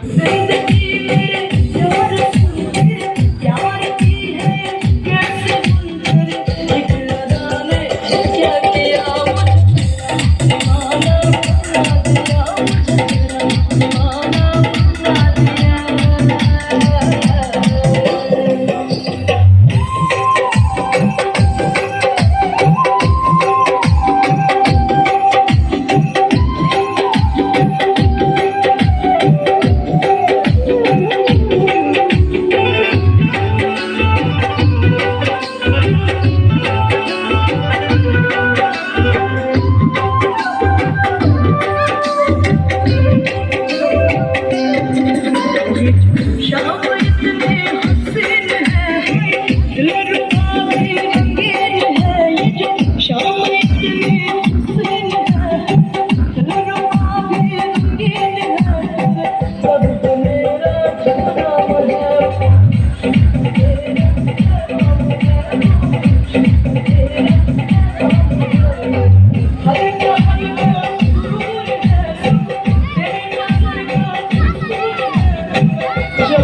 जिंदगी मेरे यार सुन तेरे प्यार की है कैसे मंजर एक अदा ने क्या किया मुझे दीवाना बना दिया मुझे तेरा दीवाना बना दिया शाम इतने हसीन है दिलरुबा भी रंगीन है ये जो शाम इतनी हसीन है दिलरुबा भी रंगीन है सब तो मेरा जनाब है हर पल में सुरूर है तेरी नजर का कसूर है